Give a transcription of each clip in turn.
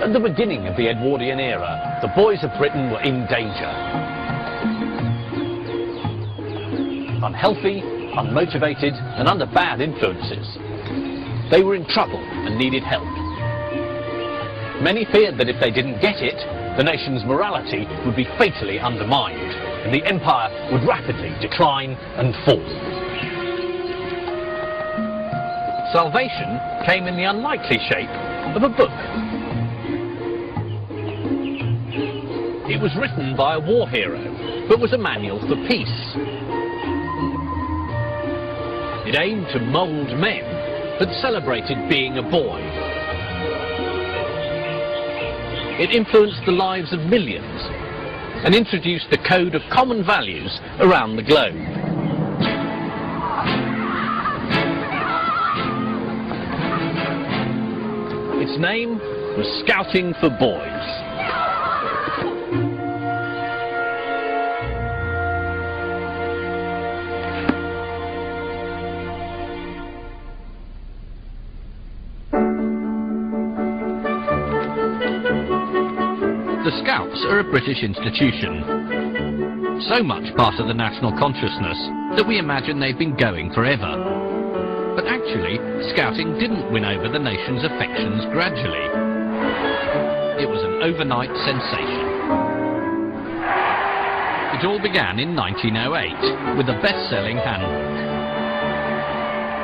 At the beginning of the Edwardian era, the boys of Britain were in danger. Unhealthy, unmotivated, and under bad influences. They were in trouble and needed help. Many feared that if they didn't get it, the nation's morality would be fatally undermined, and the empire would rapidly decline and fall. Salvation came in the unlikely shape of a book. It was written by a war hero, but was a manual for peace. It aimed to mould men, but celebrated being a boy. It influenced the lives of millions and introduced the code of common values around the globe. Its name was Scouting for Boys. The Scouts are a British institution, so much part of the national consciousness that we imagine they've been going forever. But actually, Scouting didn't win over the nation's affections gradually. It was an overnight sensation. It all began in 1908 with a best-selling handbook.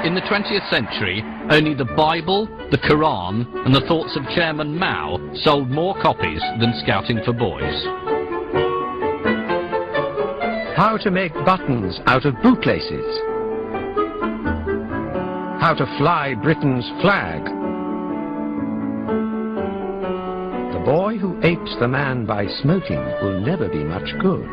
In the 20th century, only the Bible, the Quran and the thoughts of Chairman Mao sold more copies than Scouting for Boys. How to make buttons out of bootlaces. How to fly Britain's flag. The boy who apes the man by smoking will never be much good.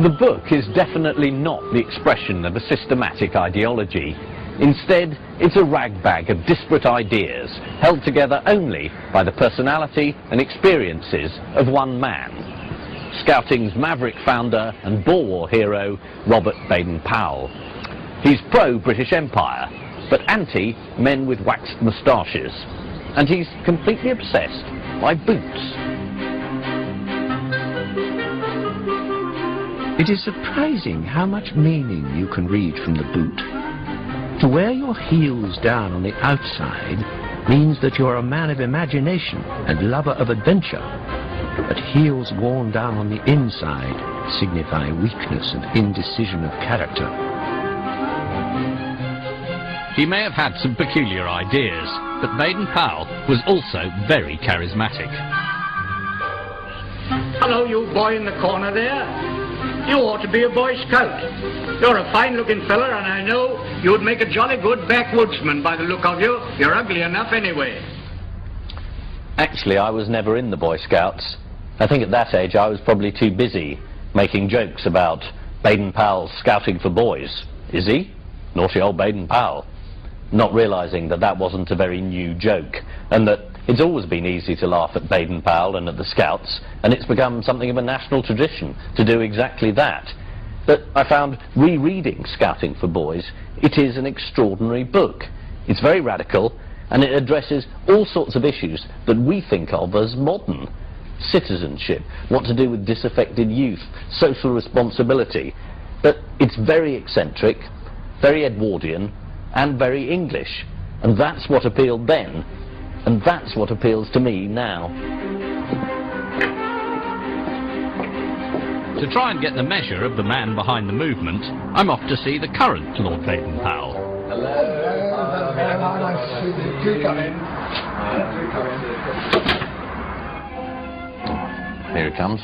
The book is definitely not the expression of a systematic ideology. Instead, it's a ragbag of disparate ideas, held together only by the personality and experiences of one man. Scouting's maverick founder and Boer War hero, Robert Baden-Powell. He's pro-British Empire, but anti-men with waxed moustaches. And he's completely obsessed by boots. It is surprising how much meaning you can read from the boot. To wear your heels down on the outside means that you're a man of imagination and lover of adventure. But heels worn down on the inside signify weakness and indecision of character. He may have had some peculiar ideas, but Baden-Powell was also very charismatic. Hello, you boy in the corner there. You ought to be a Boy Scout. You're a fine-looking fella, and I know you'd make a jolly good backwoodsman by the look of you. You're ugly enough anyway. Actually, I was never in the Boy Scouts. I think at that age I was probably too busy making jokes about Baden-Powell's Scouting for Boys. Is he? Naughty old Baden-Powell. Not realising that that wasn't a very new joke, and that it's always been easy to laugh at Baden-Powell and at the Scouts, and it's become something of a national tradition to do exactly that. But I found rereading Scouting for Boys, it is an extraordinary book. It's very radical, and it addresses all sorts of issues that we think of as modern. Citizenship, what to do with disaffected youth, social responsibility. But it's very eccentric, very Edwardian, and very English. And that's what appealed then, and that's what appeals to me now. To try and get the measure of the man behind the movement, I'm off to see the current Lord Baden-Powell. Hello. Nice to see you. Do come in. Here it comes.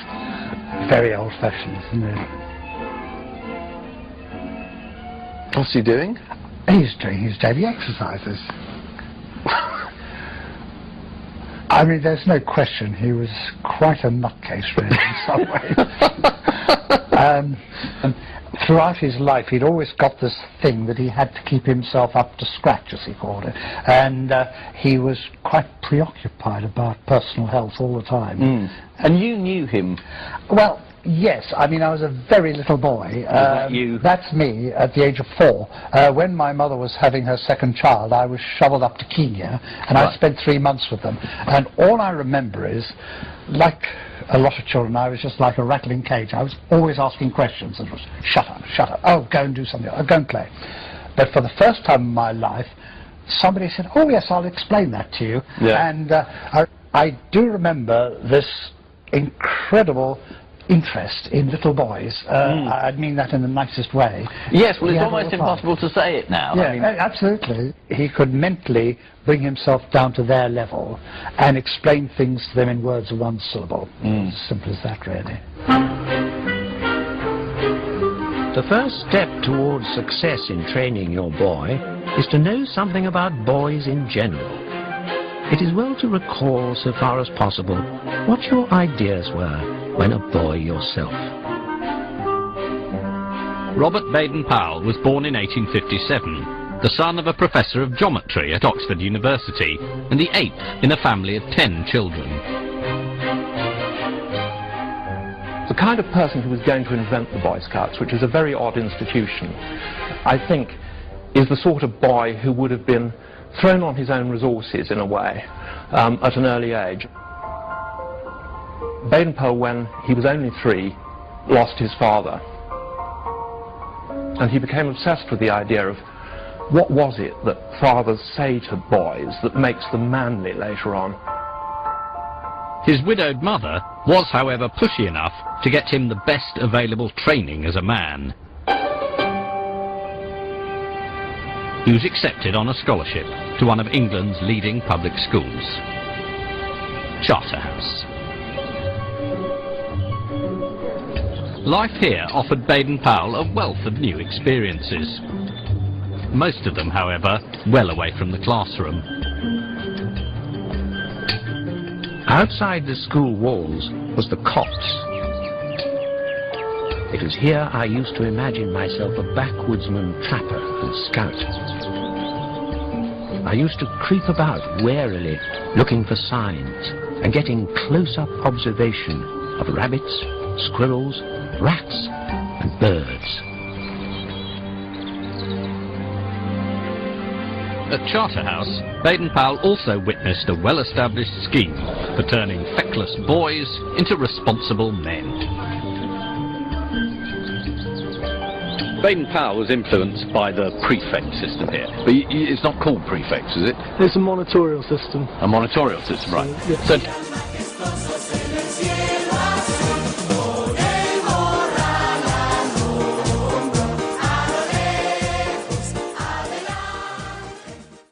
Very old-fashioned, isn't it? What's he doing? He's doing his daily exercises. I mean, there's no question he was quite a nutcase, really, in some ways. And throughout his life, he'd always got this thing that he had to keep himself up to scratch, as he called it. And he was quite preoccupied about personal health all the time. And you knew him? Well, Yes, I mean, I was a very little boy. that you? That's me at the age of 4. When my mother was having her second child, I was shoveled up to Kenya, and I spent 3 months with them. And all I remember is, like a lot of children, I was just like a rattling cage. I was always asking questions. It was, shut up, shut up. Oh, go and do something. Oh, go and play. But for the first time in my life, somebody said, oh, yes, I'll explain that to you. Yeah. And I do remember this incredible interest in little boys. I mean that in the nicest way. Yes, well, He it's had all almost the time. impossible to say it now. Yeah, I mean, absolutely. He could mentally bring himself down to their level and explain things to them in words of one syllable. As simple as that, really. The first step towards success in training your boy is to know something about boys in general. It is well to recall, so far as possible, what your ideas were when a boy yourself. Robert Baden-Powell was born in 1857, the son of a professor of geometry at Oxford University, and the 8th in a family of 10 children. The kind of person who was going to invent the Boy Scouts, which is a very odd institution, I think, is the sort of boy who would have been thrown on his own resources, in a way, at an early age. Baden-Powell, when he was only 3, lost his father. And he became obsessed with the idea of what was it that fathers say to boys that makes them manly later on. His widowed mother was, however, pushy enough to get him the best available training as a man. He was accepted on a scholarship to one of England's leading public schools, Charterhouse. Life here offered Baden-Powell a wealth of new experiences. Most of them, however, well away from the classroom. Outside the school walls was the copse. It was here I used to imagine myself a backwoodsman, trapper and scout. I used to creep about warily, looking for signs and getting close-up observation of rabbits, squirrels, rats and birds. At Charterhouse, Baden-Powell also witnessed a well-established scheme for turning feckless boys into responsible men. Baden-Powell was influenced by the prefect system here. But it's not called prefects, is it? It's a monitorial system. A monitorial system, right. Yeah. So